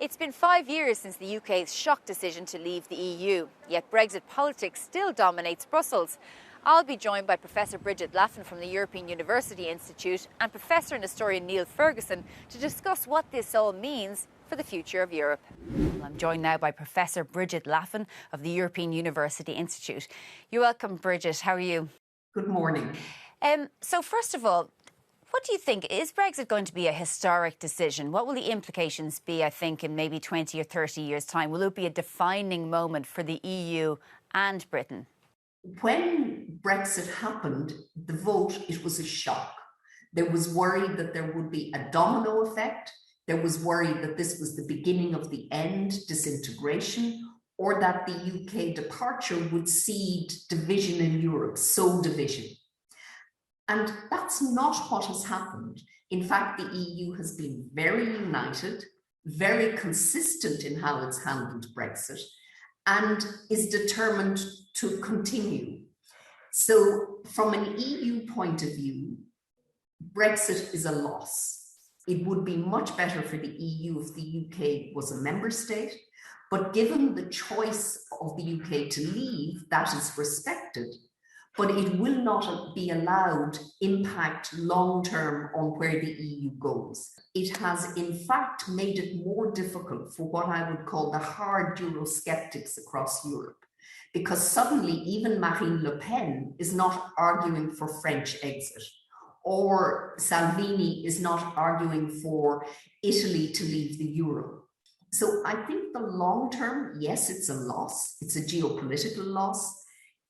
It's been 5 years since the UK's shock decision to leave the EU, yet Brexit politics still dominates Brussels. I'll be joined by Professor Brigid Laffan from the European University Institute and Professor and historian Neil Ferguson to discuss what this all means for the future of Europe. I'm joined now by Professor Brigid Laffan of the European University Institute. You're welcome, Brigid. How are you? Good morning. So first of all, what do you think? Is Brexit going to be a historic decision? What will the implications be, I think, in maybe 20 or 30 years' time? Will it be a defining moment for the EU and Britain? When Brexit happened, the vote, it was a shock. There was worry that there would be a domino effect. There was worry that this was the beginning of the end, disintegration, or that the UK departure would seed division in Europe, sow division. And that's not what has happened. In fact, the EU has been very united, very consistent in how it's handled Brexit, and is determined to continue. So from an EU point of view, Brexit is a loss. It would be much better for the EU if the UK was a member state, but given the choice of the UK to leave, that is respected. But it will not be allowed impact long-term on where the EU goes. It has, in fact, made it more difficult for what I would call the hard Eurosceptics across Europe, because suddenly even Marine Le Pen is not arguing for French exit, or Salvini is not arguing for Italy to leave the euro. So I think the long-term, yes, it's a loss. It's a geopolitical loss.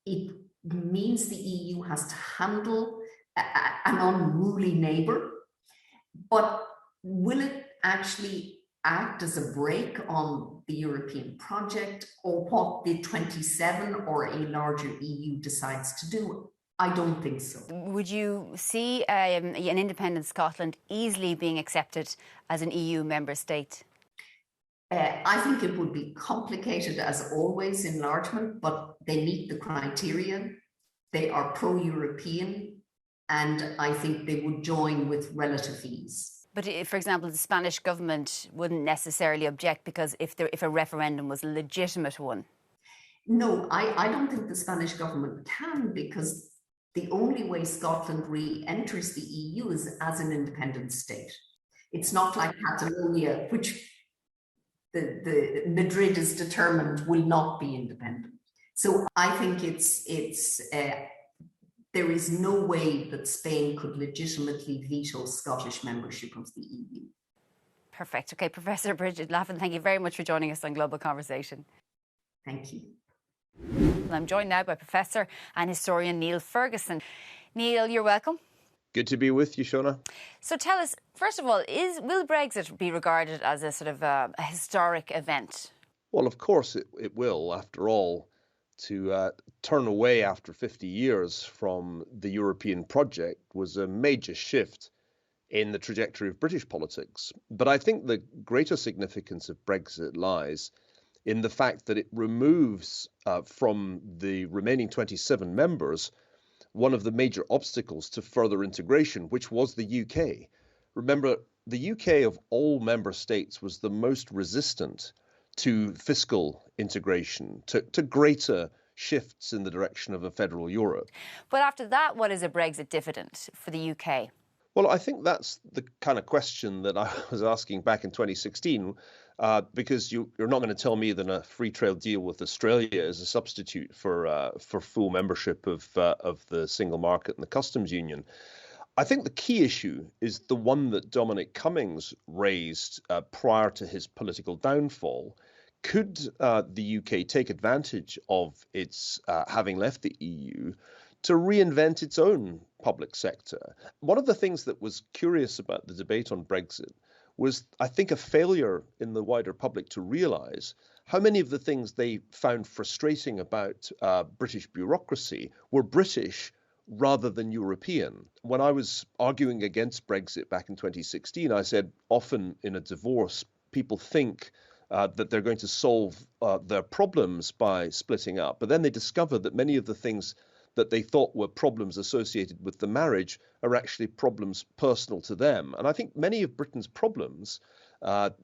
It means the EU has to handle an unruly neighbour, but will it actually act as a brake on the European project, or what the 27 or a larger EU decides to do? I don't think so. Would you see an independent Scotland easily being accepted as an EU member state? I think it would be complicated, as always, enlargement, but they meet the criteria. They are pro-European, and I think they would join with relative ease. But for example, the Spanish government wouldn't necessarily object because if a referendum was a legitimate one. No, I don't think the Spanish government can, because the only way Scotland re-enters the EU is as an independent state. It's not like Catalonia, which the Madrid is determined will not be independent. So I think there is no way that Spain could legitimately veto Scottish membership of the EU. Perfect. Okay, Professor Brigid Laffan, thank you very much for joining us on Global Conversation. Thank you. I'm joined now by Professor and historian Neil Ferguson. Neil, you're welcome. Good to be with you, Shona. So tell us, first of all, will Brexit be regarded as a sort of a historic event? Well, of course it will. After all, to turn away after 50 years from the European project was a major shift in the trajectory of British politics. But I think the greater significance of Brexit lies in the fact that it removes from the remaining 27 members one of the major obstacles to further integration, which was the UK. Remember, the UK of all member states was the most resistant to fiscal integration, to greater shifts in the direction of a federal Europe. But after that, what is a Brexit dividend for the UK? Well, I think that's the kind of question that I was asking back in 2016, because you're not going to tell me that a free trade deal with Australia is a substitute for full membership of the single market and the customs union. I think the key issue is the one that Dominic Cummings raised prior to his political downfall. Could the UK take advantage of its having left the EU to reinvent its own public sector? One of the things that was curious about the debate on Brexit was, I think, a failure in the wider public to realise how many of the things they found frustrating about British bureaucracy were British rather than European. When I was arguing against Brexit back in 2016, I said often in a divorce, people think that they're going to solve their problems by splitting up. But then they discover that many of the things that they thought were problems associated with the marriage are actually problems personal to them. And I think many of Britain's problems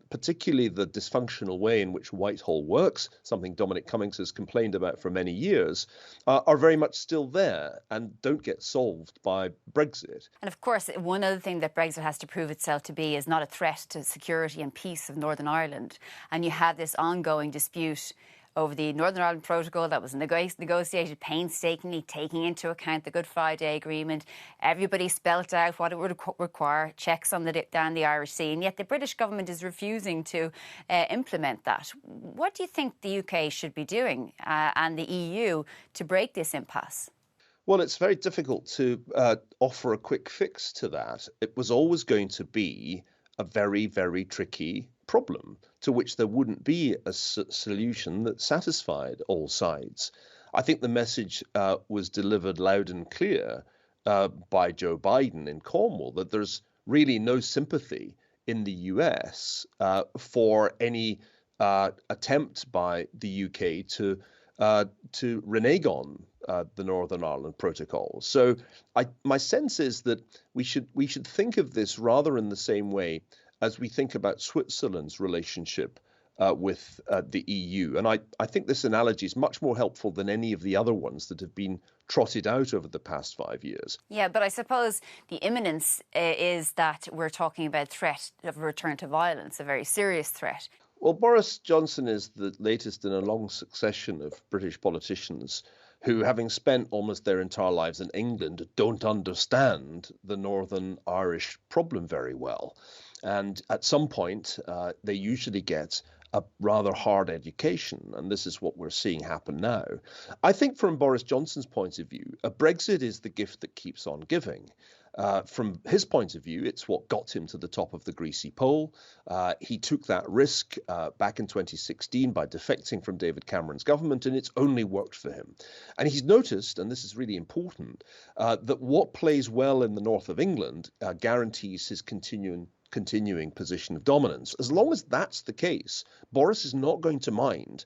particularly the dysfunctional way in which Whitehall works, something Dominic Cummings has complained about for many years, are very much still there and don't get solved by Brexit. And of course, one other thing that Brexit has to prove itself to be is not a threat to security and peace of Northern Ireland. And you have this ongoing dispute over the Northern Ireland Protocol that was negotiated painstakingly, taking into account the Good Friday Agreement. Everybody spelt out what it would require, checks on down the Irish Sea, and yet the British government is refusing to implement that. What do you think the UK should be doing and the EU to break this impasse? Well, it's very difficult to offer a quick fix to that. It was always going to be a very, very tricky problem to which there wouldn't be a solution that satisfied all sides. I think the message was delivered loud and clear by Joe Biden in Cornwall that there's really no sympathy in the US for any attempt by the UK to renege on the Northern Ireland Protocol. So my sense is that we should think of this rather in the same way as we think about Switzerland's relationship with the EU. And I think this analogy is much more helpful than any of the other ones that have been trotted out over the past 5 years. Yeah, but I suppose the imminence is that we're talking about threat of a return to violence, a very serious threat. Well, Boris Johnson is the latest in a long succession of British politicians who, having spent almost their entire lives in England, don't understand the Northern Irish problem very well. And at some point, they usually get a rather hard education, and this is what we're seeing happen now. I think from Boris Johnson's point of view, a Brexit is the gift that keeps on giving. From his point of view, it's what got him to the top of the greasy pole. He took that risk back in 2016 by defecting from David Cameron's government, and it's only worked for him. And he's noticed, and this is really important, that what plays well in the north of England guarantees his continuing position of dominance. As long as that's the case, Boris is not going to mind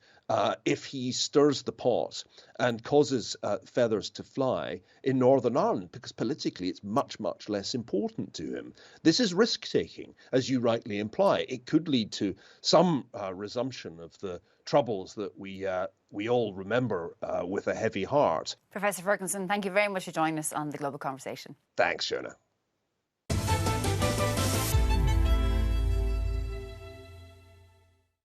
if he stirs the pot and causes feathers to fly in Northern Ireland, because politically it's much, much less important to him. This is risk-taking, as you rightly imply. It could lead to some resumption of the troubles that we all remember with a heavy heart. Professor Ferguson, thank you very much for joining us on the Global Conversation. Thanks, Shona.